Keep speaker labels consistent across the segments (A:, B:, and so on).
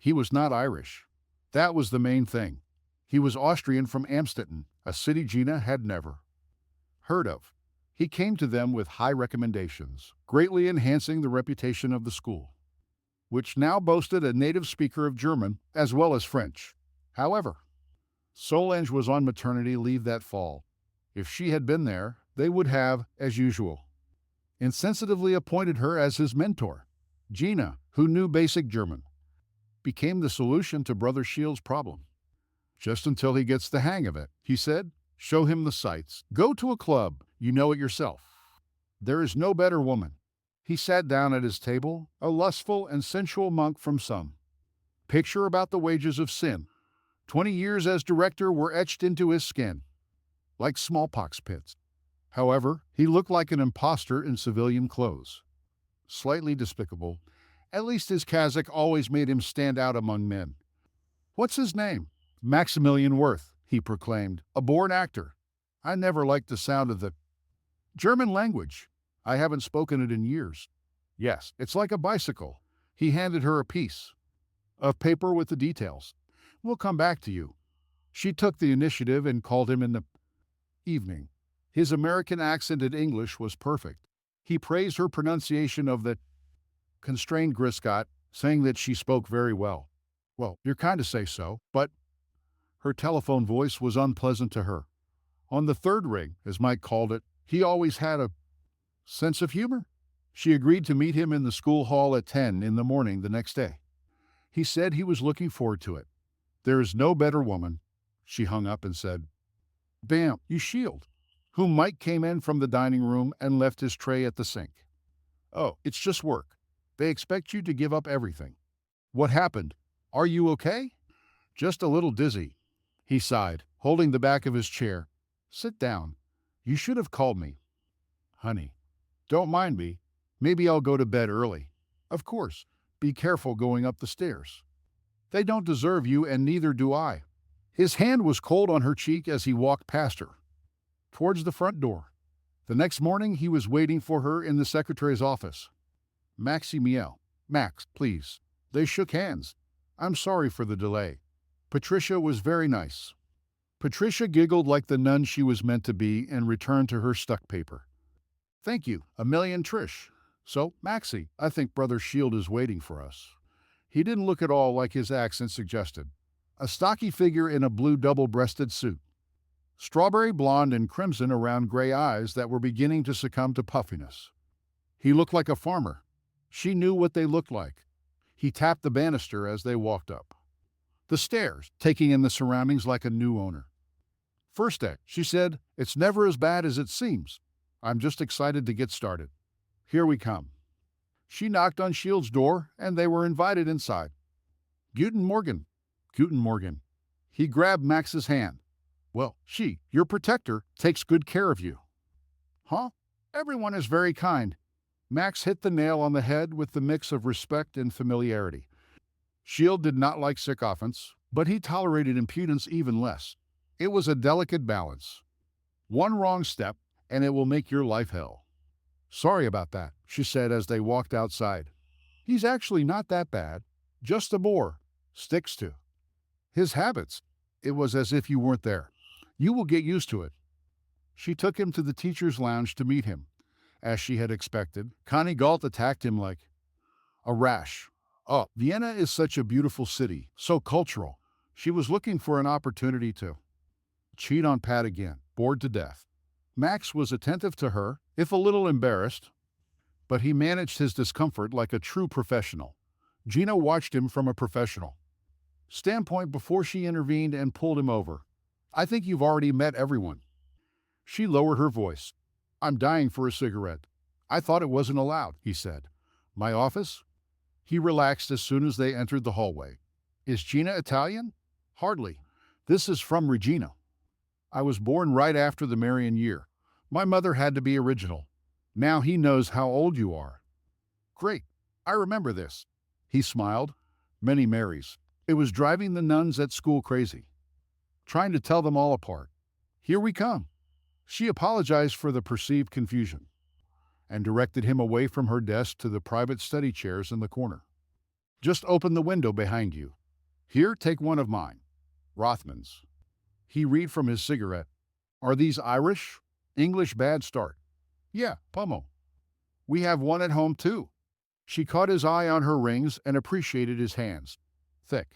A: He was not Irish. That was the main thing. He was Austrian from Amstetten, a city Gina had never heard of. He came to them with high recommendations, greatly enhancing the reputation of the school, which now boasted a native speaker of German as well as French. However, Solange was on maternity leave that fall. If she had been there, they would have, as usual, insensitively appointed her as his mentor. Gina, who knew basic German, became the solution to Brother Shield's problem. Just until he gets the hang of it, he said. Show him the sights. Go to a club. You know it yourself. There is no better woman. He sat down at his table, a lustful and sensual monk from some picture about the wages of sin. 20 years as director were etched into his skin, like smallpox pits. However, he looked like an imposter in civilian clothes. Slightly despicable. At least his cassock always made him stand out among men. What's his name? Maximilian Worth, he proclaimed, a born actor. I never liked the sound of the German language. I haven't spoken it in years. Yes, it's like a bicycle. He handed her a piece of paper with the details. We'll come back to you. She took the initiative and called him in the evening. His American accent in English was perfect. He praised her pronunciation of the constrained Griscott, saying that she spoke very well. Well, you're kind to say so, but her telephone voice was unpleasant to her. On the third ring, as Mike called it, he always had a sense of humor. She agreed to meet him in the school hall at 10 in the morning the next day. He said he was looking forward to it. There is no better woman. She hung up and said, Bam, you shield. Whom Mike came in from the dining room and left his tray at the sink. Oh, it's just work. They expect you to give up everything. What happened? Are you okay? Just a little dizzy. He sighed, holding the back of his chair. Sit down. You should have called me. Honey, don't mind me. Maybe I'll go to bed early. Of course. Be careful going up the stairs. They don't deserve you, and neither do I. His hand was cold on her cheek as he walked past her, towards the front door. The next morning he was waiting for her in the secretary's office. Maximiel. Max, please. They shook hands. I'm sorry for the delay. Patricia was very nice. Patricia giggled like the nun she was meant to be and returned to her stuck paper. Thank you, a million, Trish. So, Maxie, I think Brother Shield is waiting for us. He didn't look at all like his accent suggested. A stocky figure in a blue double-breasted suit. Strawberry blonde and crimson around gray eyes that were beginning to succumb to puffiness. He looked like a farmer. She knew what they looked like. He tapped the banister as they walked up the stairs, taking in the surroundings like a new owner. First day, she said, it's never as bad as it seems. I'm just excited to get started. Here we come. She knocked on Shield's door, and they were invited inside. Guten Morgen. Guten Morgen. He grabbed Max's hand. Well, your protector, takes good care of you. Huh? Everyone is very kind. Max hit the nail on the head with the mix of respect and familiarity. Shield did not like sycophants, but he tolerated impudence even less. It was a delicate balance. One wrong step, and it will make your life hell. Sorry about that, she said as they walked outside. He's actually not that bad. Just a bore. Sticks to his habits. It was as if you weren't there. You will get used to it. She took him to the teacher's lounge to meet him. As she had expected, Connie Galt attacked him like a rash. Oh, Vienna is such a beautiful city, so cultural. She was looking for an opportunity to cheat on Pat again, bored to death. Max was attentive to her, if a little embarrassed, but he managed his discomfort like a true professional. Gina watched him from a professional standpoint before she intervened and pulled him over. I think you've already met everyone. She lowered her voice. I'm dying for a cigarette. I thought it wasn't allowed, he said. My office? He relaxed as soon as they entered the hallway. Is Gina Italian? Hardly. This is from Regina. I was born right after the Marian year. My mother had to be original. Now he knows how old you are. Great. I remember this. He smiled. Many Marys. It was driving the nuns at school crazy. Trying to tell them all apart. Here we come. She apologized for the perceived confusion and directed him away from her desk to the private study chairs in the corner. Just open the window behind you. Here, take one of mine. Rothman's. He read from his cigarette. Are these Irish? English bad start. Yeah, Pummel. We have one at home too. She caught his eye on her rings and appreciated his hands. Thick.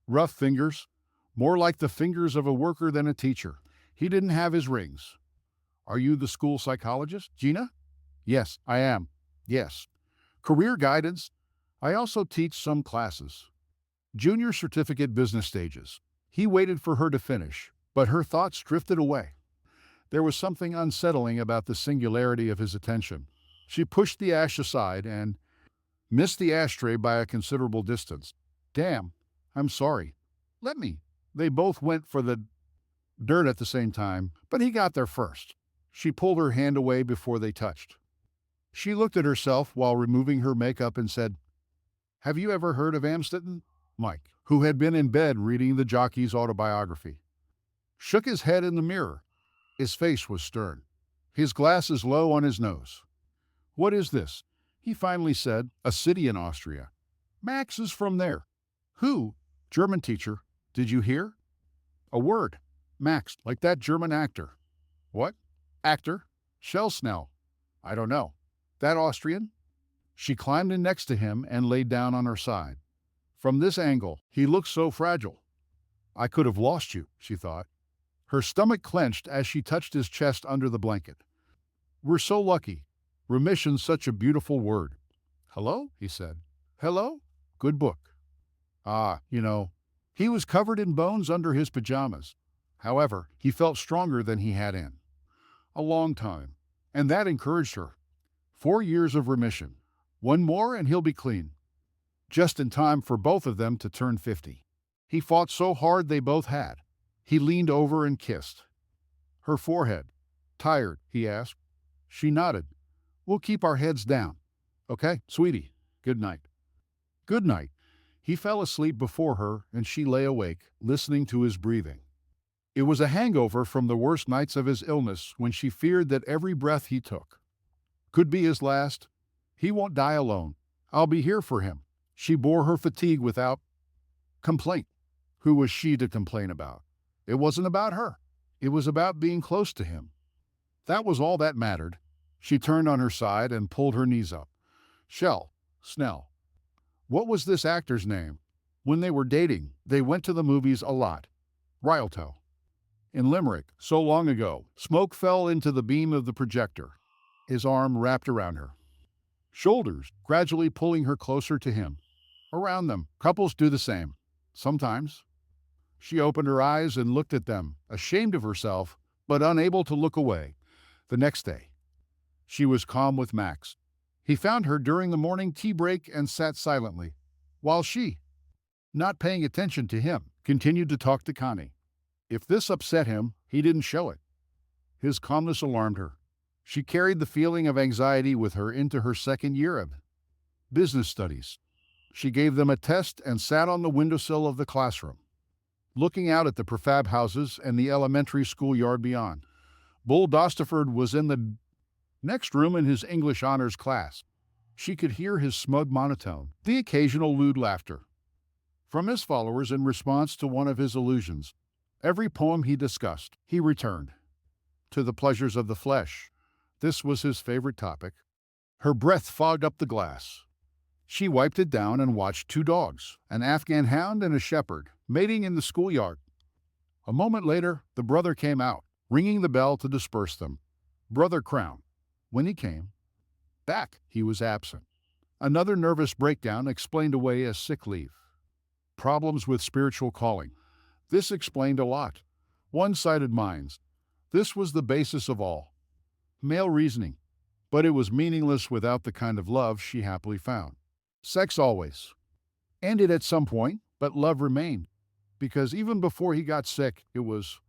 A: Rough fingers. More like the fingers of a worker than a teacher. He didn't have his rings. Are you the school psychologist, Gina? Yes, I am. Yes. Career guidance. I also teach some classes. Junior certificate business stages. He waited for her to finish, but her thoughts drifted away. There was something unsettling about the singularity of his attention. She pushed the ash aside and missed the ashtray by a considerable distance. Damn, I'm sorry. Let me. They both went for the dirt at the same time, but he got there first. She pulled her hand away before they touched. She looked at herself while removing her makeup and said, Have you ever heard of Amstetten? Mike, who had been in bed reading the jockey's autobiography, shook his head in the mirror. His face was stern, his glasses low on his nose. What is this? He finally said, A city in Austria. Max is from there. Who? German teacher. Did you hear? A word. Max, like that German actor. What? Actor? Schellsnell. I don't know. That Austrian? She climbed in next to him and laid down on her side. From this angle, he looked so fragile. I could have lost you, she thought. Her stomach clenched as she touched his chest under the blanket. We're so lucky. Remission's such a beautiful word. Hello? He said. Hello? Good book. Ah, he was covered in bones under his pajamas. However, he felt stronger than he had in a long time, and that encouraged her. 4 years of remission. One more and he'll be clean. Just in time for both of them to turn 50. He fought so hard they both had. He leaned over and kissed her forehead. Tired? He asked. She nodded. We'll keep our heads down. Okay, sweetie. Good night. Good night. He fell asleep before her, and she lay awake, listening to his breathing. It was a hangover from the worst nights of his illness when she feared that every breath he took could be his last. He won't die alone. I'll be here for him. She bore her fatigue without complaint. Who was she to complain about? It wasn't about her. It was about being close to him. That was all that mattered. She turned on her side and pulled her knees up. Snell. What was this actor's name? When they were dating, they went to the movies a lot. Rialto. In Limerick, so long ago, smoke fell into the beam of the projector. His arm wrapped around her shoulders, gradually pulling her closer to him. Around them, couples do the same. Sometimes. She opened her eyes and looked at them, ashamed of herself, but unable to look away. The next day, she was calm with Max. He found her during the morning tea break and sat silently, while she, not paying attention to him, continued to talk to Connie. If this upset him, he didn't show it. His calmness alarmed her. She carried the feeling of anxiety with her into her second year of business studies. She gave them a test and sat on the windowsill of the classroom, looking out at the prefab houses and the elementary schoolyard beyond. Bull Dostiford was in the next room in his English honors class. She could hear his smug monotone, the occasional lewd laughter from his followers in response to one of his allusions. Every poem he discussed, he returned to the pleasures of the flesh. This was his favorite topic. Her breath fogged up the glass. She wiped it down and watched 2 dogs, an Afghan hound and a shepherd, mating in the schoolyard. A moment later, the brother came out, ringing the bell to disperse them. Brother Crown. When he came back, he was absent. Another nervous breakdown explained away a sick leave. Problems with spiritual calling. This explained a lot. One-sided minds. This was the basis of all. Male reasoning. But it was meaningless without the kind of love she happily found. Sex always ended at some point, but love remained. Because even before he got sick, it was,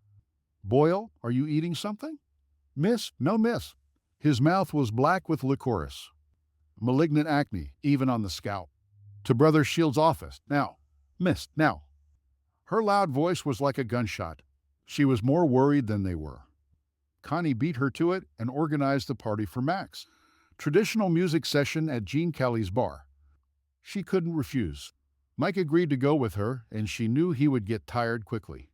A: Boyle, are you eating something? Miss, no miss. His mouth was black with licorice. Malignant acne, even on the scalp. To Brother Shield's office. Now. Miss, now. Her loud voice was like a gunshot. She was more worried than they were. Connie beat her to it and organized the party for Max. Traditional music session at Gene Kelly's bar. She couldn't refuse. Mike agreed to go with her, and she knew he would get tired quickly.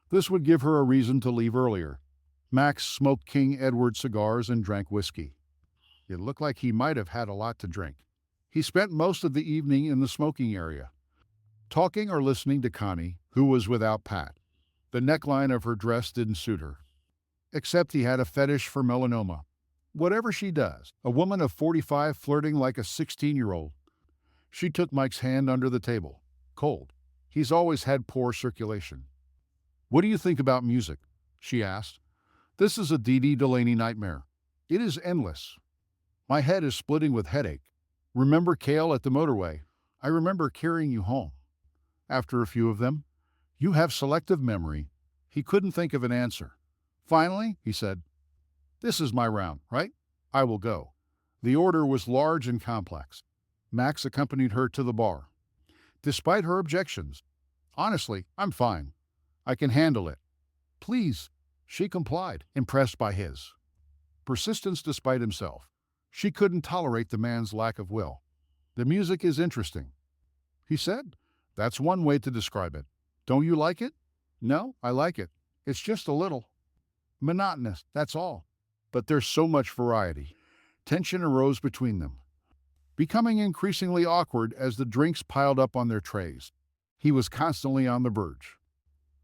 A: This would give her a reason to leave earlier. Max smoked King Edward cigars and drank whiskey. It looked like he might have had a lot to drink. He spent most of the evening in the smoking area, talking or listening to Connie, who was without Pat. The neckline of her dress didn't suit her. Except he had a fetish for melanoma. Whatever she does, a woman of 45 flirting like a 16-year-old. She took Mike's hand under the table. Cold. He's always had poor circulation. "What do you think about music?" she asked. "This is a Dee Dee Delaney nightmare. It is endless. My head is splitting with headache. Remember Kale at the motorway? I remember carrying you home." After a few of them, "You have selective memory." He couldn't think of an answer. Finally, he said, "This is my round, right? I will go." The order was large and complex. Max accompanied her to the bar. Despite her objections, "Honestly, I'm fine. I can handle it." "Please," she complied, impressed by his persistence despite himself. She couldn't tolerate the man's lack of will. "The music is interesting," he said. "That's one way to describe it. Don't you like it?" "No, I like it. It's just a little monotonous, that's all." But there's so much variety. Tension arose between them, becoming increasingly awkward as the drinks piled up on their trays. He was constantly on the verge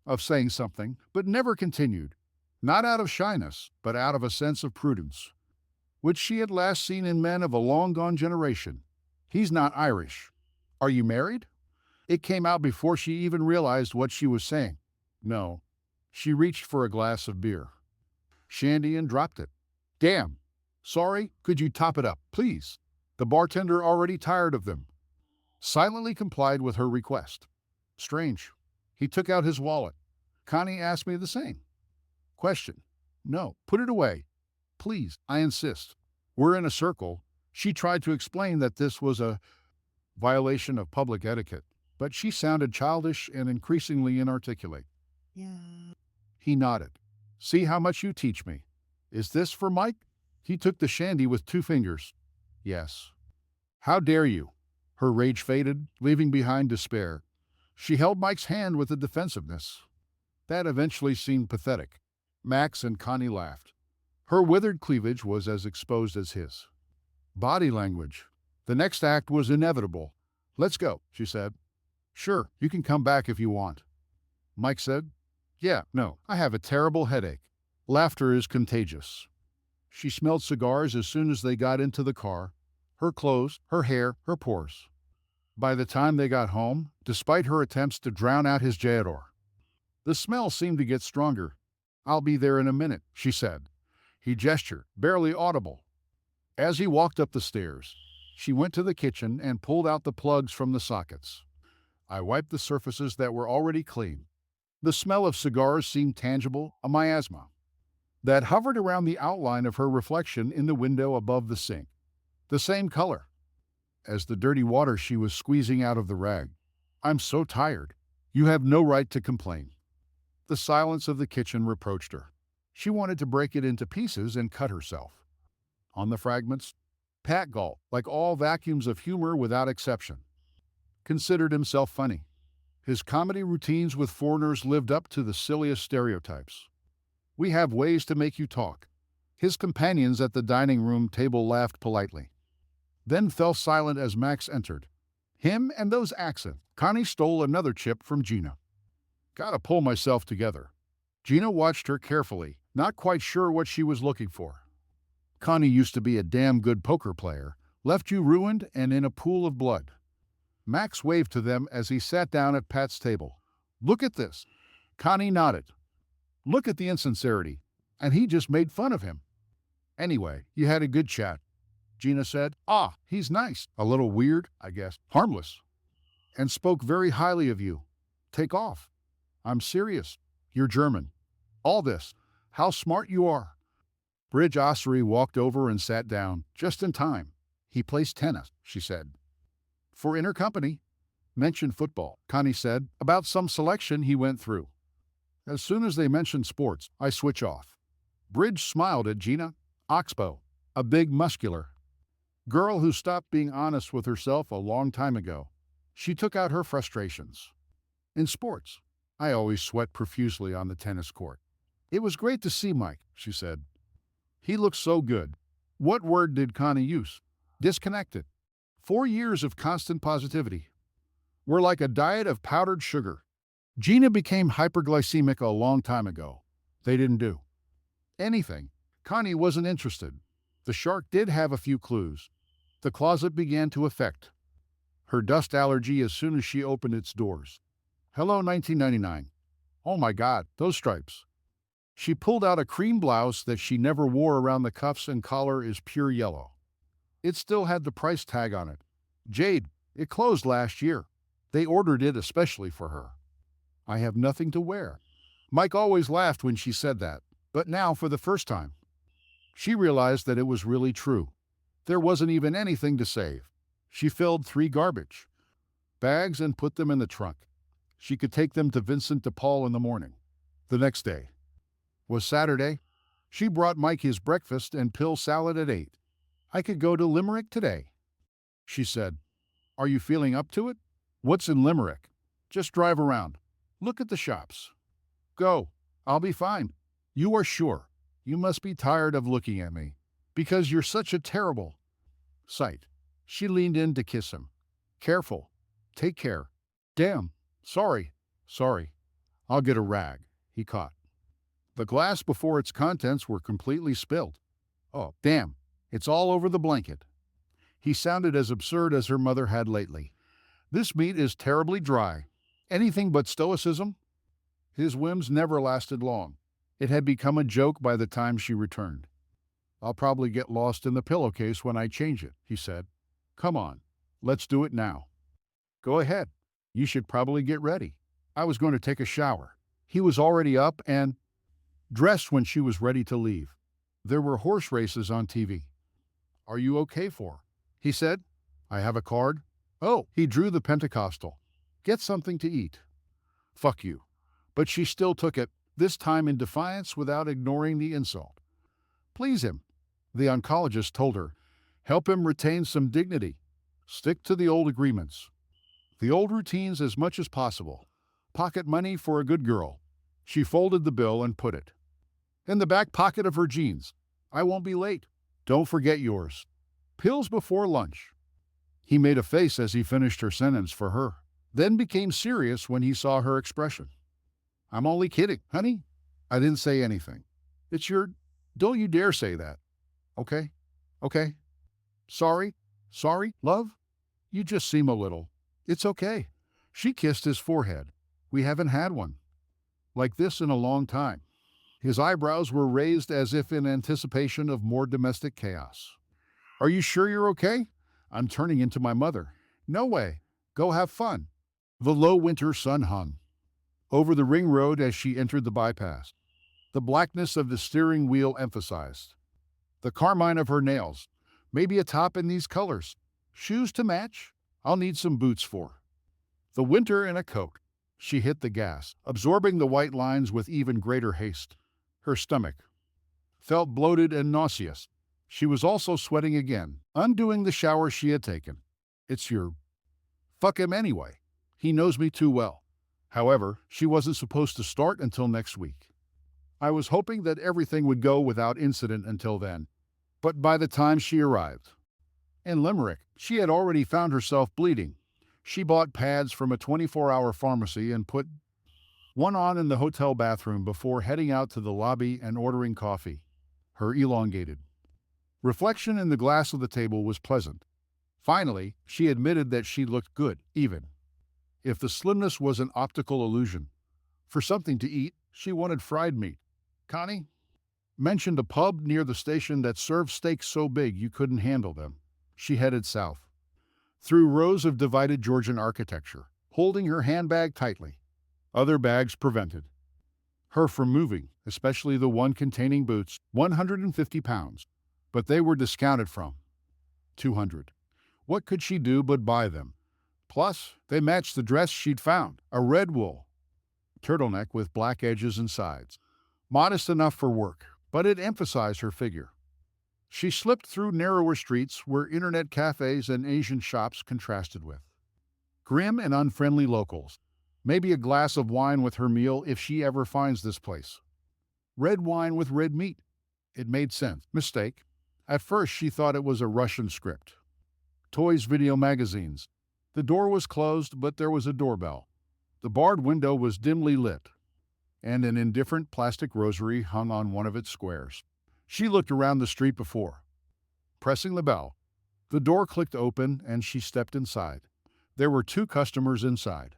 A: of saying something, but never continued, not out of shyness, but out of a sense of prudence, which she had last seen in men of a long-gone generation. "He's not Irish. Are you married?" It came out before she even realized what she was saying. "No." She reached for a glass of beer. Shandy and dropped it. "Damn. Sorry, could you top it up, please?" The bartender, already tired of them, silently complied with her request. Strange. He took out his wallet. "Connie asked me the same question." "No, put it away. Please, I insist. We're in a circle." She tried to explain that this was a violation of public etiquette, but she sounded childish and increasingly inarticulate. "Yeah." He nodded. "See how much you teach me. Is this for Mike?" He took the shandy with 2 fingers. "Yes." "How dare you?" Her rage faded, leaving behind despair. She held Mike's hand with a defensiveness that eventually seemed pathetic. Max and Connie laughed. Her withered cleavage was as exposed as his. Body language. The next act was inevitable. "Let's go," she said. "Sure, you can come back if you want." Mike said, "Yeah, no, I have a terrible headache." Laughter is contagious. She smelled cigars as soon as they got into the car. Her clothes, her hair, her pores. By the time they got home, despite her attempts to drown out his Jador, the smell seemed to get stronger. "I'll be there in a minute," she said. He gestured, barely audible. As he walked up the stairs, she went to the kitchen and pulled out the plugs from the sockets. I wiped the surfaces that were already clean. The smell of cigars seemed tangible, a miasma that hovered around the outline of her reflection in the window above the sink. The same color as the dirty water she was squeezing out of the rag. "I'm so tired." "You have no right to complain." The silence of the kitchen reproached her. She wanted to break it into pieces and cut herself. On the fragments, Pat gulped, like all vacuums of humor without exception. Considered himself funny. His comedy routines with foreigners lived up to the silliest stereotypes. "We have ways to make you talk." His companions at the dining room table laughed politely, then fell silent as Max entered. Him and those accents. Connie stole another chip from Gina. "Gotta pull myself together." Gina watched her carefully, not quite sure what she was looking for. "Connie used to be a damn good poker player, left you ruined and in a pool of blood." Max waved to them as he sat down at Pat's table. "Look at this." Connie nodded. "Look at the insincerity. And he just made fun of him." "Anyway, you had a good chat," Gina said. "Ah, he's nice. A little weird, I guess. Harmless. And spoke very highly of you." "Take off." "I'm serious. You're German. All this. How smart you are." Bridge Ossery walked over and sat down, just in time. "He plays tennis," she said. "For intercompany." "Mentioned football," Connie said, "about some selection he went through." "As soon as they mention sports, I switch off." Bridge smiled at Gina. "Oxbow. A big muscular." Girl who stopped being honest with herself a long time ago. She took out her frustrations. In sports, I always sweat profusely on the tennis court. It was great to see Mike, she said. He looked so good. What word did Connie use? Disconnected. 4 years of constant positivity were like a diet of powdered sugar. Gina became hyperglycemic a long time ago. They didn't do anything. Connie wasn't interested. The shark did have a few clues. The closet began to affect her dust allergy as soon as she opened its doors. Hello, 1999. Oh my God, those stripes. She pulled out a cream blouse that she never wore around the cuffs and collar is pure yellow. It still had the price tag on it. Jade, it closed last year. They ordered it especially for her. I have nothing to wear. Mike always laughed when she said that, but now for the first time, she realized that it was really true. There wasn't even anything to save. She filled 3 garbage bags and put them in the trunk. She could take them to Vincent de Paul in the morning. The next day was Saturday. She brought Mike his breakfast and pill salad at 8. I could go to Limerick today, she said. Are you feeling up to it? What's in Limerick? Just drive around. Look at the shops. Go. I'll be fine. You are sure? You must be tired of looking at me. Because you're such a terrible sight. She leaned in to kiss him. Careful. Take care. Damn. Sorry. I'll get a rag, he caught. The glass before its contents were completely spilled. Oh, damn. It's all over the blanket. He sounded as absurd as her mother had lately. This meat is terribly dry. Anything but stoicism? His whims never lasted long. It had become a joke by the time she returned. I'll probably get lost in the pillowcase when I change it, he said. Come on, let's do it now. Go ahead. You should probably get ready. I was going to take a shower. He was already up and dressed when she was ready to leave. There were horse races on TV. Are you okay for? He said. I have a card. Oh, he drew the Pentecostal. Get something to eat. Fuck you. But she still took it, this time in defiance without ignoring the insult. Please him, the oncologist told her. Help him retain some dignity. Stick to the old agreements. The old routines as much as possible. Pocket money for a good girl. She folded the bill and put it in the back pocket of her jeans. I won't be late. Don't forget yours. Pills before lunch. He made a face as he finished her sentence for her, then became serious when he saw her expression. I'm only kidding, honey. I didn't say anything. It's your... Don't you dare say that. Okay? Sorry, love? You just seem a little... It's okay. She kissed his forehead. We haven't had one like this in a long time. His eyebrows were raised as if in anticipation of more domestic chaos. Are you sure you're okay? I'm turning into my mother. No way. Go have fun. The low winter sun hung over the ring road as she entered the bypass. The blackness of the steering wheel emphasized the carmine of her nails. Maybe a top in these colors. Shoes to match? I'll need some boots for the winter and a coat. She hit the gas, absorbing the white lines with even greater haste. Her stomach felt bloated and nauseous. She was also sweating again, undoing the shower she had taken. It's your... Fuck him anyway. He knows me too well. However, she wasn't supposed to start until next week. I was hoping that everything would go without incident until then. But by the time she arrived in Limerick, she had already found herself bleeding. She bought pads from a 24-hour pharmacy and put one on in the hotel bathroom before heading out to the lobby and ordering coffee. Her elongated reflection in the glass of the table was pleasant. Finally, she admitted that she looked good, even if the slimness was an optical illusion. For something to eat, she wanted fried meat. Connie mentioned a pub near the station that served steaks so big you couldn't handle them. She headed south, through rows of divided Georgian architecture, holding her handbag tightly. Other bags prevented her from moving, especially the one containing boots, 150 pounds. But they were discounted from 200. What could she do but buy them? Plus, they matched the dress she'd found, a red wool turtleneck with black edges and sides. Modest enough for work, but it emphasized her figure. She slipped through narrower streets where internet cafes and Asian shops contrasted with grim and unfriendly locals. Maybe a glass of wine with her meal if she ever finds this place. Red wine with red meat. It made sense. Mistake. At first, she thought it was a Russian script. Toys video magazines. The door was closed, but there was a doorbell. The barred window was dimly lit, and an indifferent plastic rosary hung on one of its squares. She looked around the street before pressing the bell. The door clicked open, and she stepped inside. There were two customers inside,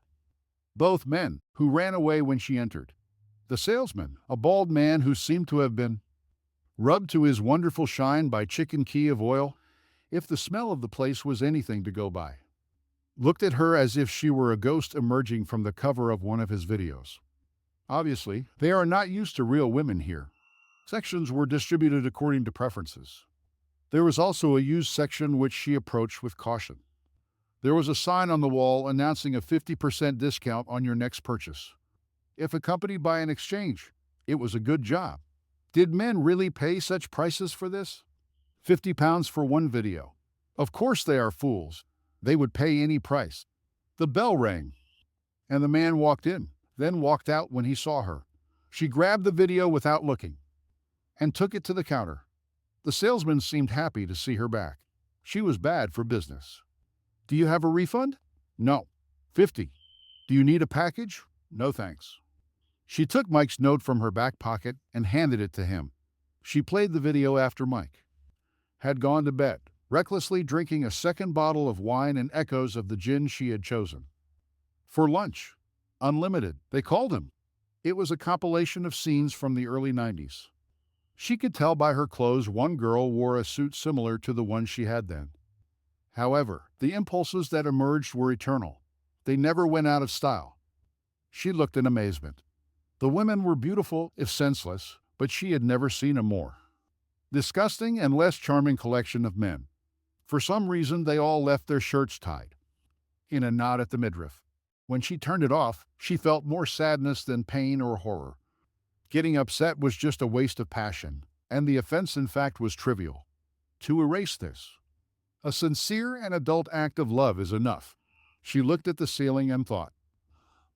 A: both men, who ran away when she entered. The salesman, a bald man who seemed to have been rubbed to his wonderful shine by chicken key of oil, if the smell of the place was anything to go by, looked at her as if she were a ghost emerging from the cover of one of his videos. Obviously, they are not used to real women here. Sections were distributed according to preferences. There was also a used section which she approached with caution. There was a sign on the wall announcing a 50% discount on your next purchase, if accompanied by an exchange. It was a good job. Did men really pay such prices for this? £50 for one video. Of course they are fools. They would pay any price. The bell rang, and the man walked in, then walked out when he saw her. She grabbed the video without looking and took it to the counter. The salesman seemed happy to see her back. She was bad for business. Do you have a refund? No. 50. Do you need a package? No thanks. She took Mike's note from her back pocket and handed it to him. She played the video after Mike had gone to bed, recklessly drinking a second bottle of wine and echoes of the gin she had chosen. For lunch. Unlimited, they called him. It was a compilation of scenes from the early 90s. She could tell by her clothes one girl wore a suit similar to the one she had then. However, the impulses that emerged were eternal. They never went out of style. She looked in amazement. The women were beautiful, if senseless, but she had never seen a more disgusting and less charming collection of men. For some reason, they all left their shirts tied in a knot at the midriff. When she turned it off, she felt more sadness than pain or horror. Getting upset was just a waste of passion, and the offense in fact was trivial. To erase this, a sincere and adult act of love is enough. She looked at the ceiling and thought.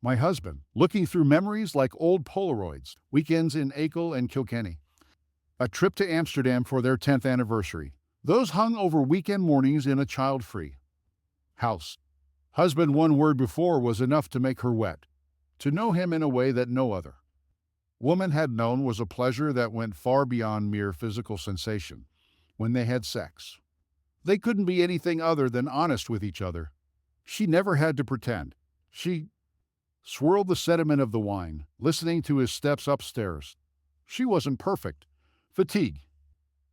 A: My husband, looking through memories like old Polaroids, weekends in Akel and Kilkenny. A trip to Amsterdam for their 10th anniversary. Those hung over weekend mornings in a child-free house. Husband one word before was enough to make her wet. To know him in a way that no other woman had known was a pleasure that went far beyond mere physical sensation. When they had sex, they couldn't be anything other than honest with each other. She never had to pretend. She swirled the sediment of the wine, listening to his steps upstairs. She wasn't perfect. Fatigue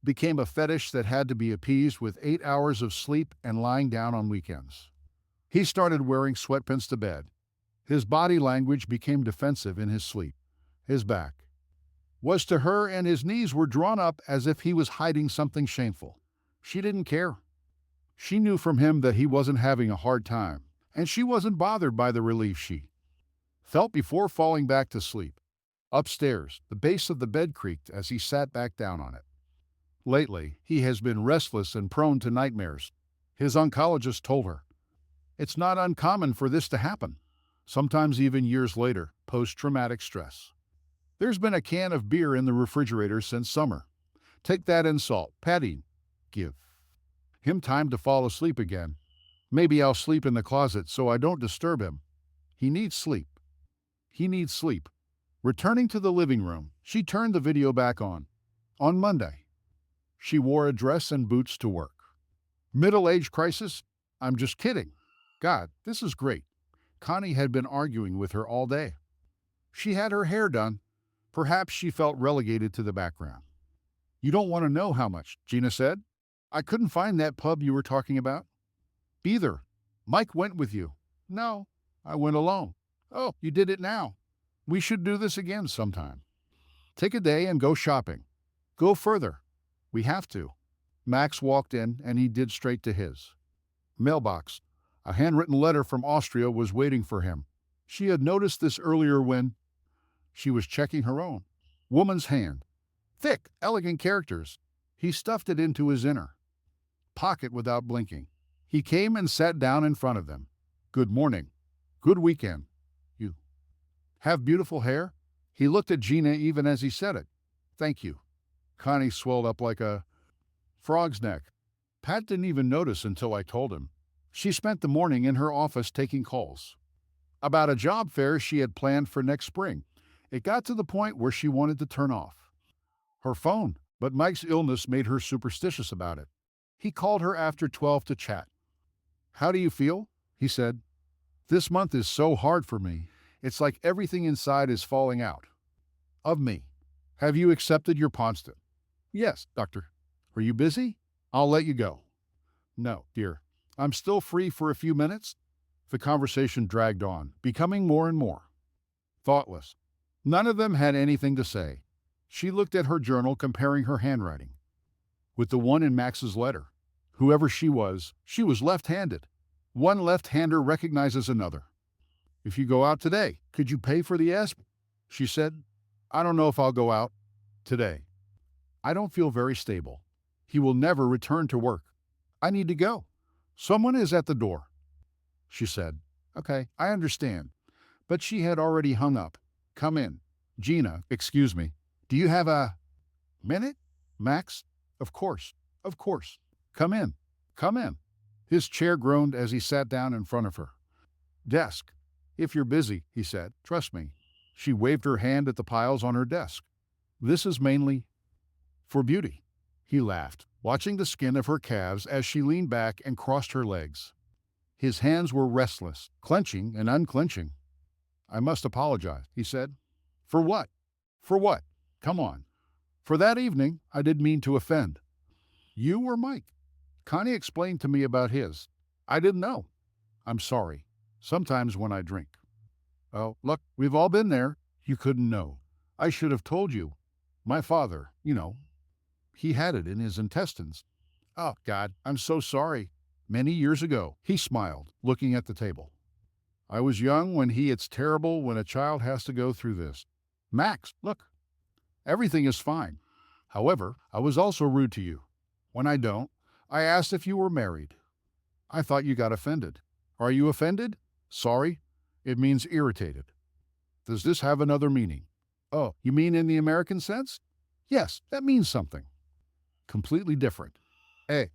A: became a fetish that had to be appeased with 8 hours of sleep and lying down on weekends. He started wearing sweatpants to bed. His body language became defensive in his sleep. His back was to her, and his knees were drawn up as if he was hiding something shameful. She didn't care. She knew from him that he wasn't having a hard time, and she wasn't bothered by the relief she felt before falling back to sleep. Upstairs, the base of the bed creaked as he sat back down on it. Lately, he has been restless and prone to nightmares. His oncologist told her. It's not uncommon for this to happen, sometimes even years later, post-traumatic stress. There's been a can of beer in the refrigerator since summer. Take that and salt. Patty, give him time to fall asleep again. Maybe I'll sleep in the closet so I don't disturb him. He needs sleep. He needs sleep. Returning to the living room, she turned the video back on. On Monday, she wore a dress and boots to work. Middle-age crisis? I'm just kidding. God, this is great. Connie had been arguing with her all day. She had her hair done. Perhaps she felt relegated to the background. You don't want to know how much, Gina said. I couldn't find that pub you were talking about. Either. Mike went with you. No, I went alone. Oh, you did it now. We should do this again sometime. Take a day and go shopping. Go further. We have to. Max walked in, and he did straight to his mailbox. A handwritten letter from Austria was waiting for him. She had noticed this earlier when she was checking her own woman's hand. Thick, elegant characters. He stuffed it into his inner pocket without blinking. He came and sat down in front of them. Good morning. Good weekend. You have beautiful hair? He looked at Gina even as he said it. Thank you. Connie swelled up like a frog's neck. Pat didn't even notice until I told him. She spent the morning in her office taking calls about a job fair she had planned for next spring. It got to the point where she wanted to turn off her phone, but Mike's illness made her superstitious about it. He called her after 12 to chat. How do you feel? He said. This month is so hard for me. It's like everything inside is falling out of me. Have you accepted your constant? Yes, doctor. Are you busy? I'll let you go. No, dear. I'm still free for a few minutes. The conversation dragged on, becoming more and more thoughtless. None of them had anything to say. She looked at her journal, comparing her handwriting with the one in Max's letter. Whoever she was left-handed. One left-hander recognizes another. If you go out today, could you pay for the ESP? She said. I don't know if I'll go out today. I don't feel very stable. He will never return to work. I need to go. Someone is at the door, she said. Okay, I understand. But she had already hung up. Come in. Gina, excuse me. Do you have a minute? Max? Of course. Of course. Come in. Come in. His chair groaned as he sat down in front of her desk. If you're busy, he said, trust me. She waved her hand at the piles on her desk. This is mainly for beauty. He laughed, watching the skin of her calves as she leaned back and crossed her legs. His hands were restless, clenching and unclenching. I must apologize, he said. For what? For what? Come on. For that evening, I didn't mean to offend. You or Mike? Connie explained to me about his. I didn't know. I'm sorry. Sometimes when I drink. Oh, look, we've all been there. You couldn't know. I should have told you. My father, he had it in his intestines. Oh, God, I'm so sorry. Many years ago, he smiled, looking at the table. I was young when it's terrible when a child has to go through this. Max, look. Everything is fine. However, I was also rude to you. When I don't, I asked if you were married. I thought you got offended. Are you offended? Sorry. It means irritated. Does this have another meaning? Oh, you mean in the American sense? Yes, that means something. Completely different.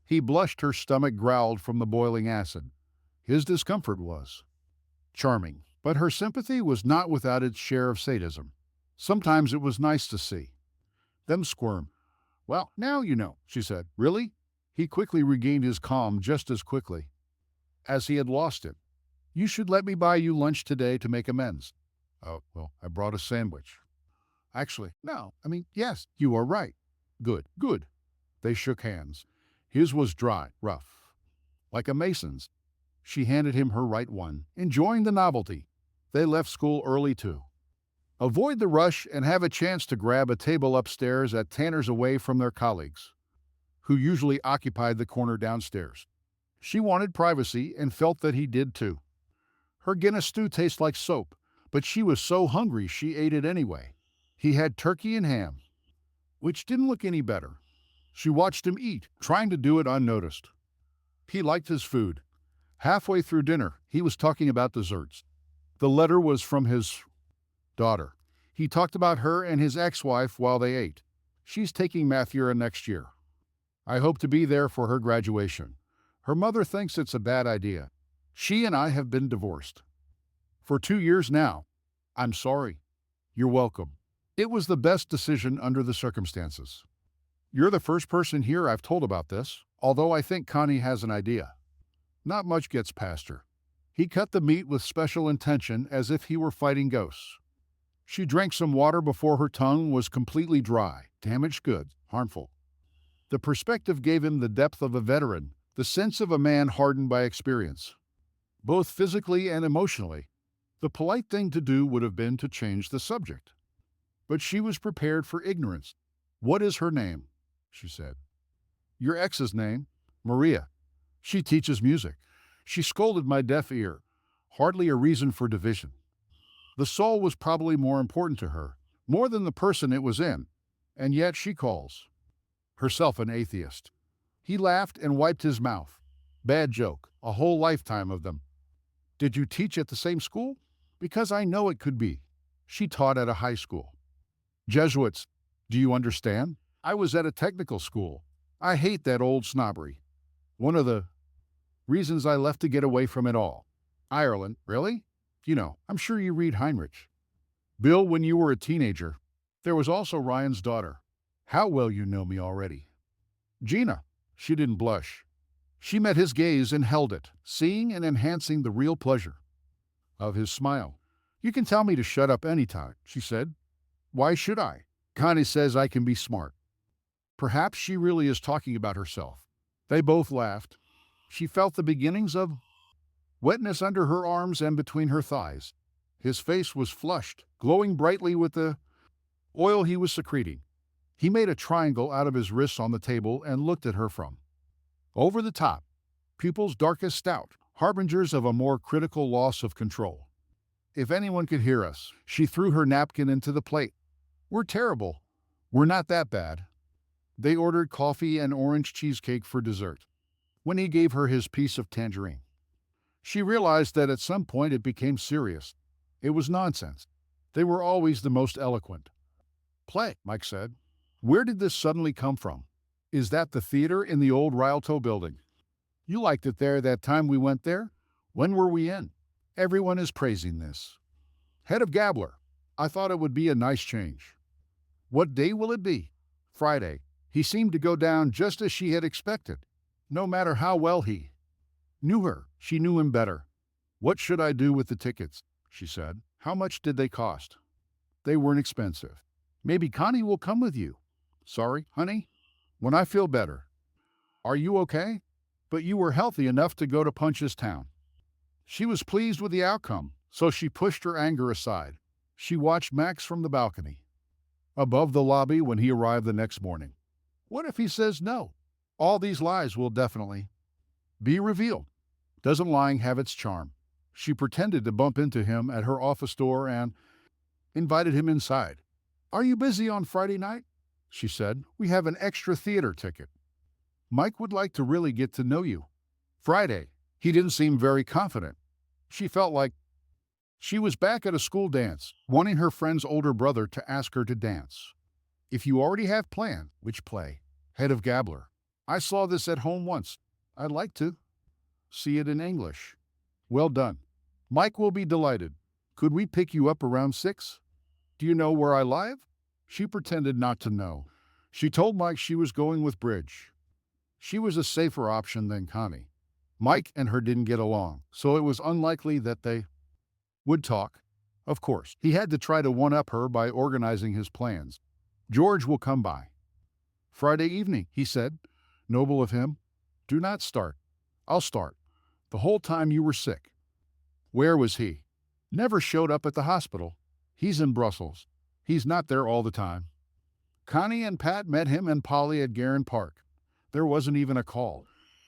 A: He blushed, her stomach growled from the boiling acid. His discomfort was charming, but her sympathy was not without its share of sadism. Sometimes it was nice to see them squirm. Well, now you know, she said. Really? He quickly regained his calm just as quickly as he had lost it. You should let me buy you lunch today to make amends. Oh, well, I brought a sandwich. Actually, no, yes, you are right. Good, good. They shook hands. His was dry, rough, like a mason's. She handed him her right one, enjoying the novelty. They left school early, too. Avoid the rush and have a chance to grab a table upstairs at Tanner's away from their colleagues, who usually occupied the corner downstairs. She wanted privacy and felt that he did too. Her Guinness stew tasted like soap, but she was so hungry she ate it anyway. He had turkey and ham, which didn't look any better. She watched him eat, trying to do it unnoticed. He liked his food. Halfway through dinner, he was talking about desserts. The letter was from his daughter. He talked about her and his ex-wife while they ate. She's taking Mathura next year. I hope to be there for her graduation. Her mother thinks it's a bad idea. She and I have been divorced for 2 years now. I'm sorry. You're welcome. It was the best decision under the circumstances. You're the first person here I've told about this, although I think Connie has an idea. Not much gets past her. He cut the meat with special intention as if he were fighting ghosts. She drank some water before her tongue was completely dry, damaged goods, harmful. The perspective gave him the depth of a veteran, the sense of a man hardened by experience, both physically and emotionally. The polite thing to do would have been to change the subject. But she was prepared for ignorance. What is her name? She said. Your ex's name? Maria. She teaches music. She scolded my deaf ear. Hardly a reason for division. The soul was probably more important to her, more than the person it was in, and yet she calls. herself an atheist. He laughed and wiped his mouth. Bad joke, a whole lifetime of them. Did you teach at the same school? Because I know it could be. She taught at a high school. Jesuits, do you understand? I was at a technical school. I hate that old snobbery. One of the reasons I left to get away from it all. Ireland, really? You know, I'm sure you read Heinrich. Bill, when you were a teenager. There was also Ryan's daughter. How well you know me already. Gina. She didn't blush. She met his gaze and held it, seeing and enhancing the real pleasure of his smile. You can tell me to shut up any time, she said. Why should I? Connie says I can be smart. Perhaps she really is talking about herself. They both laughed. She felt the beginnings of wetness under her arms and between her thighs. His face was flushed, glowing brightly with the oil he was secreting. He made a triangle out of his wrists on the table and looked at her from over the top, pupils darkest out, harbingers of a more critical loss of control. If anyone could hear us, she threw her napkin into the plate. We're terrible. We're not that bad. They ordered coffee and orange cheesecake for dessert. When he gave her his piece of tangerine, she realized that at some point it became serious. It was nonsense. They were always the most eloquent. Play, Mike said. Where did this suddenly come from? Is that the theater in the old Rialto building? You liked it there that time we went there? When were we in? Everyone is praising this. Head of Gabler. I thought it would be a nice change. What day will it be? Friday. He seemed to go down just as she had expected. No matter how well he knew her, she knew him better. What should I do with the tickets? She said. How much did they cost? They weren't expensive. Maybe Connie will come with you. Sorry, honey? When I feel better. Are you okay? But you were healthy enough to go to Punchestown. She was pleased with the outcome, so she pushed her anger aside. She watched Max from the balcony, above the lobby when he arrived the next morning. What if he says no? All these lies will definitely be revealed. Doesn't lying have its charm? She pretended to bump into him at her office door and invited him inside. Are you busy on Friday night? She said. We have an extra theater ticket. Mike would like to really get to know you. Friday. He didn't seem very confident. She felt like she was back at a school dance, wanting her friend's older brother to ask her to dance. If you already have planned, which play? Head of Gabler. I saw this at home once. I'd like to see it in English. Well done. Mike will be delighted. Could we pick you up around 6? Do you know where I live? She pretended not to know. She told Mike she was going with Bridge. She was a safer option than Connie. Mike and her didn't get along, so it was unlikely that they would talk. Of course, he had to try to one-up her by organizing his plans. George will come by. Friday evening, he said. Noble of him. Do not start. I'll start. The whole time you were sick. Where was he? Never showed up at the hospital. He's in Brussels. He's not there all the time. Connie and Pat met him and Polly at Garin Park. There wasn't even a call.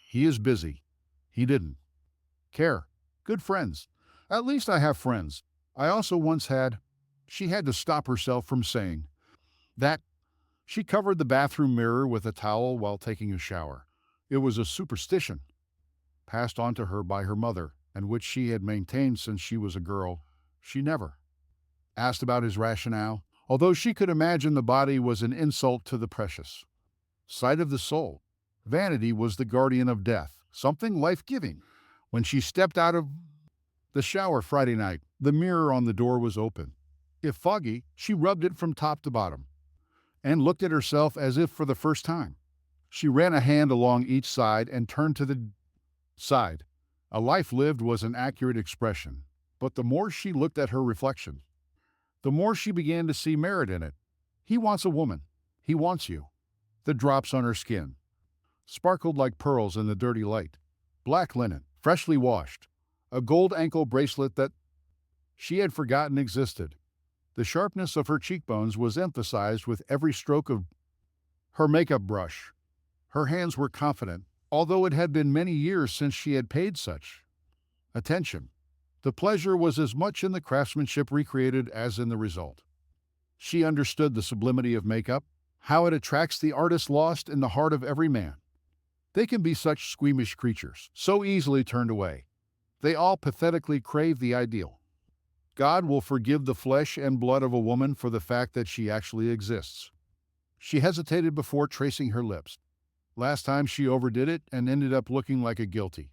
A: He is busy. He didn't care. Good friends. At least I have friends. I also once had. She had to stop herself from saying that. She covered the bathroom mirror with a towel while taking a shower. It was a superstition passed on to her by her mother, and which she had maintained since she was a girl. She never asked about his rationale, although she could imagine the body was an insult to the precious sight of the soul. Vanity was the guardian of death, something life-giving. When she stepped out of the shower Friday night, the mirror on the door was open. If foggy, she rubbed it from top to bottom and looked at herself as if for the first time. She ran a hand along each side and turned to the side. A life lived was an accurate expression, but the more she looked at her reflection, the more she began to see merit in it. He wants a woman. He wants you. The drops on her skin sparkled like pearls in the dirty light. Black linen, freshly washed. A gold ankle bracelet that she had forgotten existed. The sharpness of her cheekbones was emphasized with every stroke of her makeup brush. Her hands were confident, although it had been many years since she had paid such attention. The pleasure was as much in the craftsmanship recreated as in the result. She understood the sublimity of makeup, how it attracts the artist lost in the heart of every man. They can be such squeamish creatures, so easily turned away. They all pathetically crave the ideal. God will forgive the flesh and blood of a woman for the fact that she actually exists. She hesitated before tracing her lips. Last time she overdid it and ended up looking like a guilty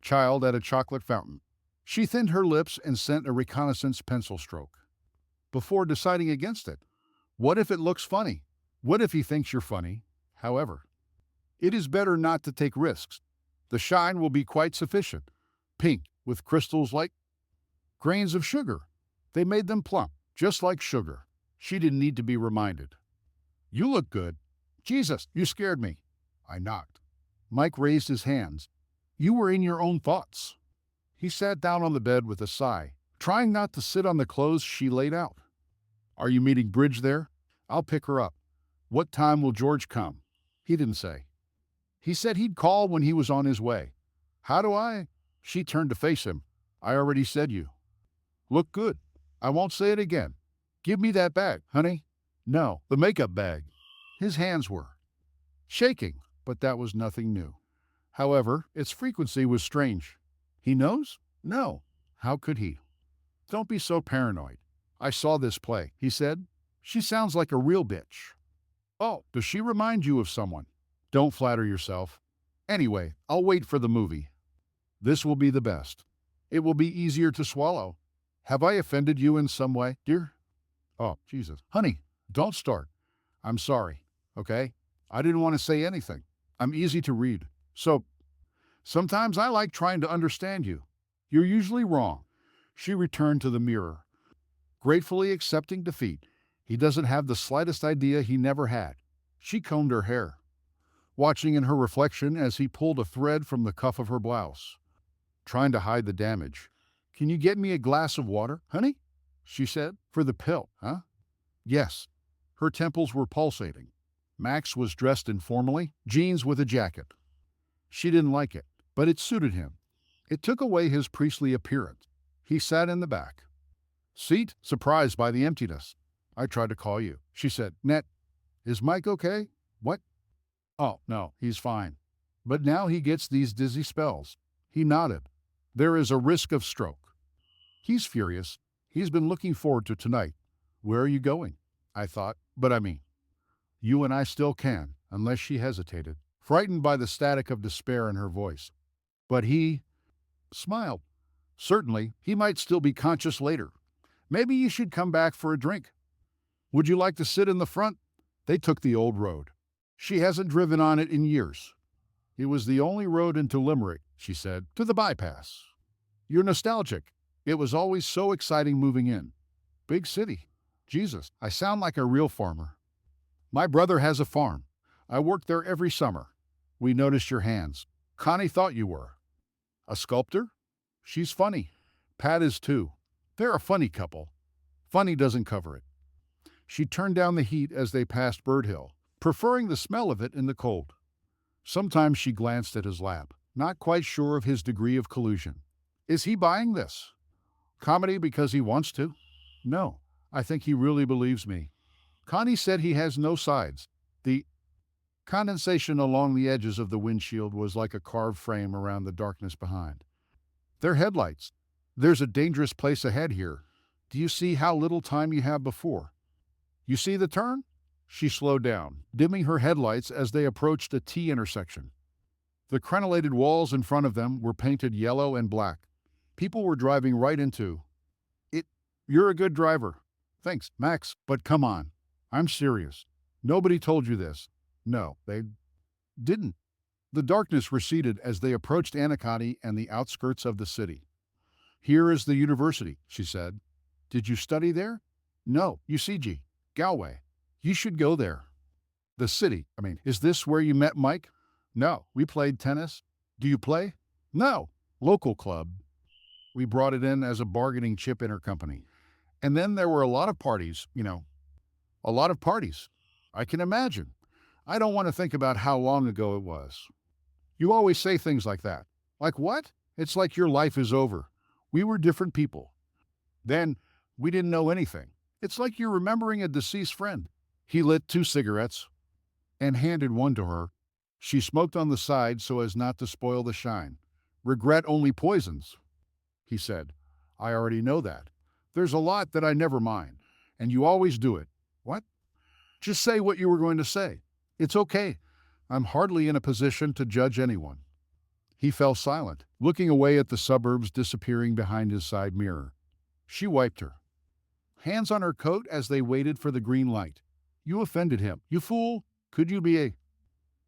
A: child at a chocolate fountain. She thinned her lips and sent a reconnaissance pencil stroke. Before deciding against it, what if it looks funny? What if he thinks you're funny? However, it is better not to take risks. The shine will be quite sufficient. Pink, with crystals like grains of sugar. They made them plump, just like sugar. She didn't need to be reminded. You look good. Jesus, you scared me. I knocked. Mike raised his hands. You were in your own thoughts. He sat down on the bed with a sigh, trying not to sit on the clothes she laid out. Are you meeting Bridge there? I'll pick her up. What time will George come? He didn't say. He said he'd call when he was on his way. How do I? She turned to face him. I already said you. Look good. I won't say it again. Give me that bag, honey. No, the makeup bag. His hands were shaking, but that was nothing new. However, its frequency was strange. He knows? No. How could he? Don't be so paranoid. I saw this play, he said. She sounds like a real bitch. Oh, does she remind you of someone? Don't flatter yourself. Anyway, I'll wait for the movie. This will be the best. It will be easier to swallow. Have I offended you in some way, dear? Oh, Jesus. Honey, don't start. I'm sorry, okay? I didn't want to say anything. I'm easy to read. So, sometimes I like trying to understand you. You're usually wrong. She returned to the mirror, gratefully accepting defeat. He doesn't have the slightest idea he never had. She combed her hair, watching in her reflection as he pulled a thread from the cuff of her blouse, trying to hide the damage. Can you get me a glass of water, honey? She said. For the pill, huh? Yes. Her temples were pulsating. Max was dressed informally, jeans with a jacket. She didn't like it, but it suited him. It took away his priestly appearance. He sat in the back seat, surprised by the emptiness. I tried to call you, she said. Net, is Mike okay? What? Oh, no, he's fine. But now he gets these dizzy spells. He nodded. There is a risk of stroke. He's furious. He's been looking forward to tonight. Where are you going? I thought, but I mean, you and I still can, unless she hesitated, frightened by the static of despair in her voice. But he smiled. Certainly, he might still be conscious later. Maybe you should come back for a drink. Would you like to sit in the front? They took the old road. She hasn't driven on it in years. It was the only road into Limerick, she said, to the bypass. You're nostalgic. It was always so exciting moving in. Big city. Jesus, I sound like a real farmer. My brother has a farm. I work there every summer. We noticed your hands. Connie thought you were. A sculptor? She's funny. Pat is too. They're a funny couple. Funny doesn't cover it. She turned down the heat as they passed Bird Hill, preferring the smell of it in the cold. Sometimes she glanced at his lap, not quite sure of his degree of collusion. Is he buying this? Comedy because he wants to? No, I think he really believes me. Connie said he has no sides. The condensation along the edges of the windshield was like a carved frame around the darkness behind. They're headlights. There's a dangerous place ahead here. Do you see how little time you have before? You see the turn? She slowed down, dimming her headlights as they approached a T intersection. The crenellated walls in front of them were painted yellow and black. People were driving right into it. You're a good driver. Thanks, Max, but come on. I'm serious. Nobody told you this. No, they didn't. The darkness receded as they approached Anacostia and the outskirts of the city. Here is the university, she said. Did you study there? No, UCG, Galway. You should go there. The city, is this where you met Mike? No, we played tennis. Do you play? No, local club. We brought it in as a bargaining chip in her company. And then there were a lot of parties, a lot of parties. I can imagine. I don't want to think about how long ago it was. You always say things like that. Like what? It's like your life is over. We were different people. Then, we didn't know anything. It's like you're remembering a deceased friend. He lit 2 cigarettes and handed one to her. She smoked on the side so as not to spoil the shine. Regret only poisons, he said. I already know that. There's a lot that I never mind, and you always do it. What? Just say what you were going to say. It's okay. I'm hardly in a position to judge anyone. He fell silent, looking away at the suburbs disappearing behind his side mirror. She wiped her hands on her coat as they waited for the green light. You offended him. You fool! Could you be a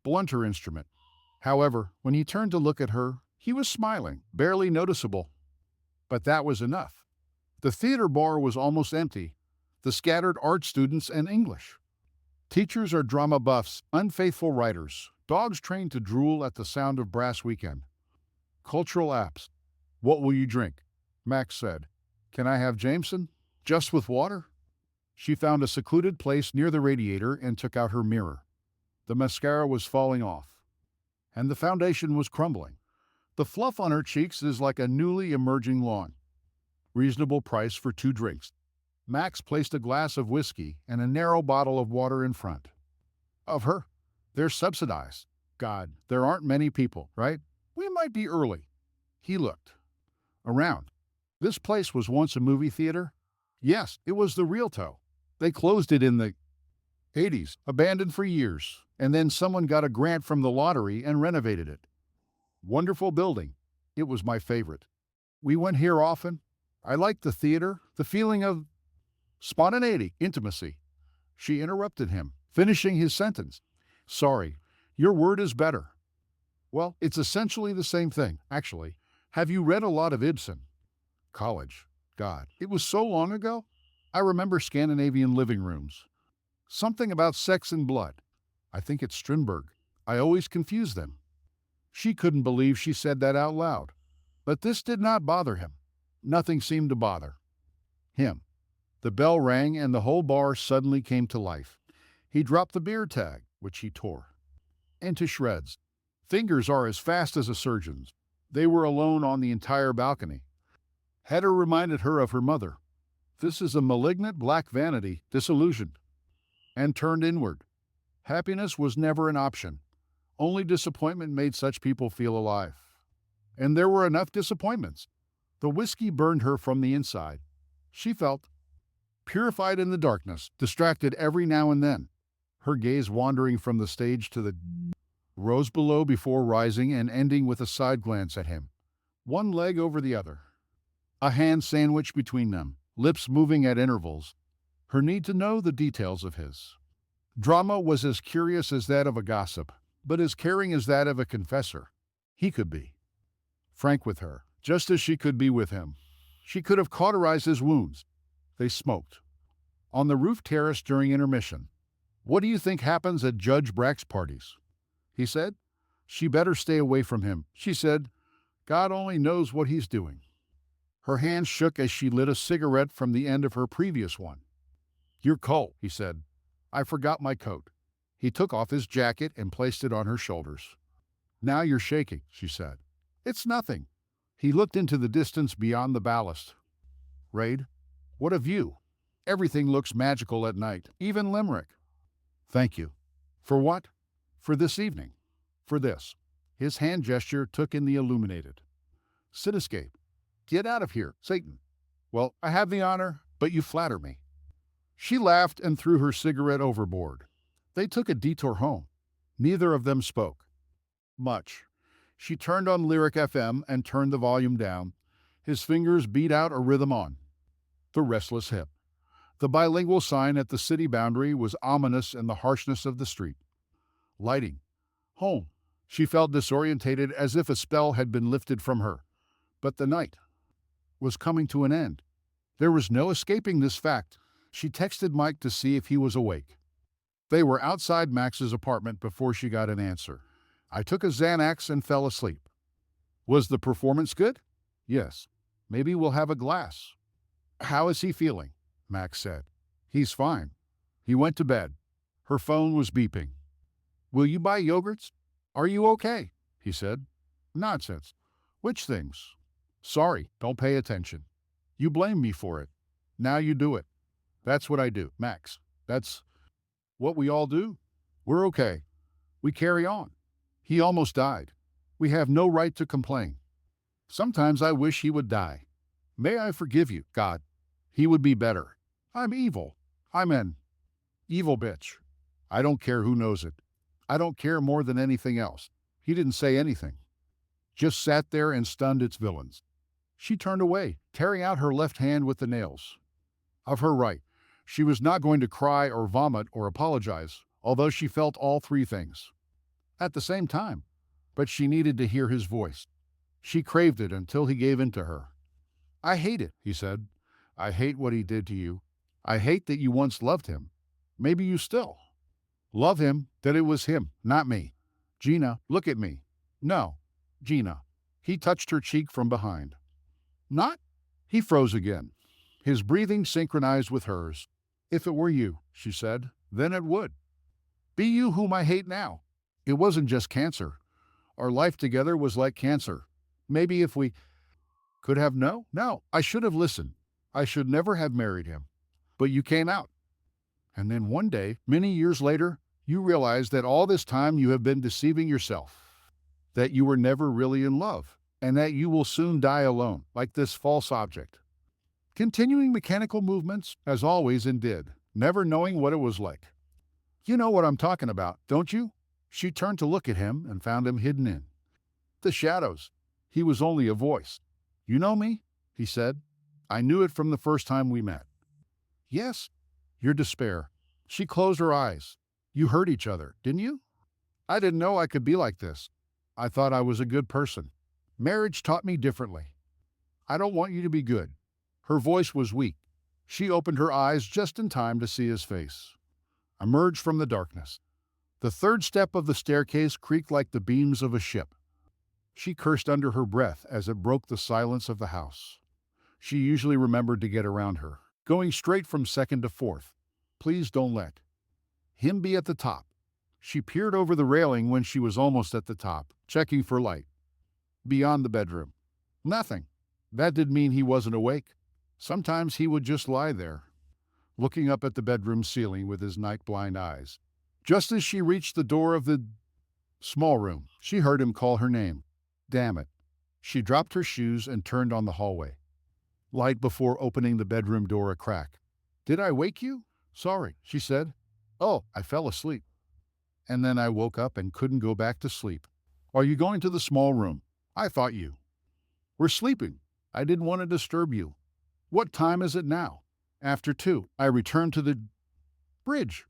A: blunter instrument? However, when he turned to look at her, he was smiling, barely noticeable. But that was enough. The theater bar was almost empty. The scattered art students and English teachers are drama buffs, unfaithful writers, dogs trained to drool at the sound of brass weekend. Cultural apps. What will you drink? Max said. Can I have Jameson? Just with water? She found a secluded place near the radiator and took out her mirror. The mascara was falling off, and the foundation was crumbling. The fluff on her cheeks is like a newly emerging lawn. Reasonable price for 2 drinks. Max placed a glass of whiskey and a narrow bottle of water in front of her. They're subsidized. God, there aren't many people, right? We might be early. He looked around. This place was once a movie theater? Yes, it was the Rialto. They closed it in the 80s, abandoned for years, and then someone got a grant from the lottery and renovated it. Wonderful building. It was my favorite. We went here often. I liked the theater, the feeling of spontaneity, intimacy. She interrupted him, finishing his sentence. Sorry, your word is better. Well, it's essentially the same thing, actually. Have you read a lot of Ibsen? College. God, it was so long ago. I remember Scandinavian living rooms. Something about sex and blood. I think it's Strindberg. I always confuse them. She couldn't believe she said that out loud. But this did not bother him. Nothing seemed to bother him. The bell rang and the whole bar suddenly came to life. He dropped the beer tag, which he tore into shreds. Fingers are as fast as a surgeon's. They were alone on the entire balcony. Hedda reminded her of her mother. This is a malignant black vanity, disillusioned, and turned inward. Happiness was never an option. Only disappointment made such people feel alive. And there were enough disappointments. The whiskey burned her from the inside. She felt purified in the darkness, distracted every now and then, her gaze wandering from the stage to the rows below before rising and ending with a side glance at him. One leg over the other. A hand sandwiched between them, lips moving at intervals. Her need to know the details of his drama was as curious as that of a gossip, but as caring as that of a confessor. He could be frank with her, just as she could be with him. She could have cauterized his wounds. They smoked on the roof terrace during intermission. What do you think happens at Judge Brack's parties? He said. She better stay away from him, she said. God only knows what he's doing. Her hand shook as she lit a cigarette from the end of her previous one. You're cold, he said. I forgot my coat. He took off his jacket and placed it on her shoulders. Now you're shaking, she said. It's nothing. He looked into the distance beyond the ballast. Raid, what a view. Everything looks magical at night, even Limerick. Thank you. For what? For this evening. For this. His hand gesture took in the illuminated cityscape. Get out of here, Satan. Well, I have the honor, but you flatter me. She laughed and threw her cigarette overboard. They took a detour home. Neither of them spoke much. She turned on Lyric FM and turned the volume down. His fingers beat out a rhythm on the restless hip. The bilingual sign at the city boundary was ominous in the harshness of the street. Lighting. Home. She felt disorientated as if a spell had been lifted from her. But the night was coming to an end. There was no escaping this fact. She texted Mike to see if he was awake. They were outside Max's apartment before she got an answer. I took a Xanax and fell asleep. Was the performance good? Yes. Maybe we'll have a glass. How is he feeling? Max said. He's fine. He went to bed. Her phone was beeping. Will you buy yogurts? Are you okay? He said. Nonsense. Which things? Sorry, don't pay attention. You blame me for it. Now you do it. That's what I do, Max. That's What we all do? We're okay. We carry on. He almost died. We have no right to complain. Sometimes I wish he would die. May I forgive you, God. He would be better. I'm evil. I'm an evil bitch. I don't care who knows it. I don't care more than anything else. He didn't say anything. Just sat there and stunned its villains. She turned away, tearing out her left hand with the nails. Of her right, she was not going to cry or vomit or apologize, although she felt all three things at the same time. But she needed to hear his voice. She craved it until he gave in to her. I hate it, he said. I hate what he did to you. I hate that you once loved him. Maybe you still love him, that it was him, not me. Gina, look at me. No, Gina. He touched her cheek from behind. Not? He froze again. His breathing synchronized with hers. If it were you, she said, then it would. Be you whom I hate now. It wasn't just cancer. Our life together was like cancer. Maybe if we could have no, I should have listened. I should never have married him. But you came out. And then one day, many years later, you realized that all this time you have been deceiving yourself, that you were never really in love, and that you will soon die alone, like this false object. Continuing mechanical movements, as always, and did, never knowing what it was like. You know what I'm talking about, don't you? She turned to look at him and found him hidden in the shadows. He was only a voice. You know me? He said. I knew it from the first time we met. Yes, your despair. She closed her eyes. You hurt each other, didn't you? I didn't know I could be like this. I thought I was a good person. Marriage taught me differently. I don't want you to be good. Her voice was weak. She opened her eyes just in time to see his face. Emerged from the darkness. The third step of the staircase creaked like the beams of a ship. She cursed under her breath as it broke the silence of the house. She usually remembered to get around her, going straight from second to fourth. Please don't let him be at the top. She peered over the railing when she was almost at the top, checking for light. Beyond the bedroom. Nothing. That did mean he wasn't awake. Sometimes he would just lie there, looking up at the bedroom ceiling with his night-blind eyes. Just as she reached the door of the small room, she heard him call her name. Damn it. She dropped her shoes and turned on the hallway. Light before opening the bedroom door a crack. Did I wake you? Sorry, she said. Oh, I fell asleep. And then I woke up and couldn't go back to sleep. Are you going to the small room? I thought you were sleeping. I didn't want to disturb you. What time is it now? After 2. I returned to the bridge.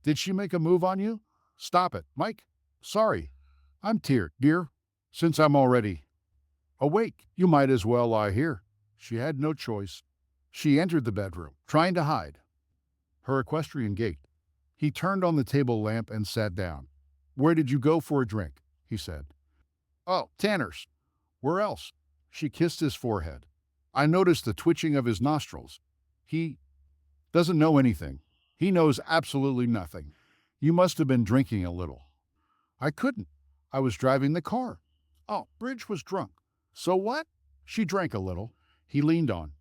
A: Did she make a move on you? Stop it, Mike. Sorry. I'm tired, dear. Since I'm already awake, you might as well lie here. She had no choice. She entered the bedroom, trying to hide her equestrian gait. He turned on the table lamp and sat down. Where did you go for a drink? He said. Oh, Tanner's. Where else? She kissed his forehead. I noticed the twitching of his nostrils. He doesn't know anything. He knows absolutely nothing. You must have been drinking a little. I couldn't. I was driving the car. Oh, Bridge was drunk. So what? She drank a little. He leaned on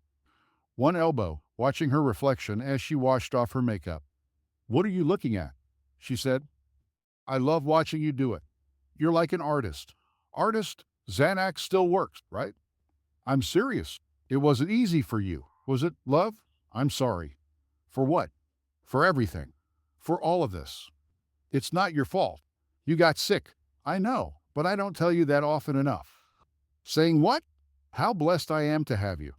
A: one elbow, watching her reflection as she washed off her makeup. What are you looking at? She said. I love watching you do it. You're like an artist. Artist? Xanax still works, right? I'm serious. It wasn't easy for you, was it, love? I'm sorry. For what? For everything. For all of this. It's not your fault. You got sick. I know, but I don't tell you that often enough. Saying what? How blessed I am to have you.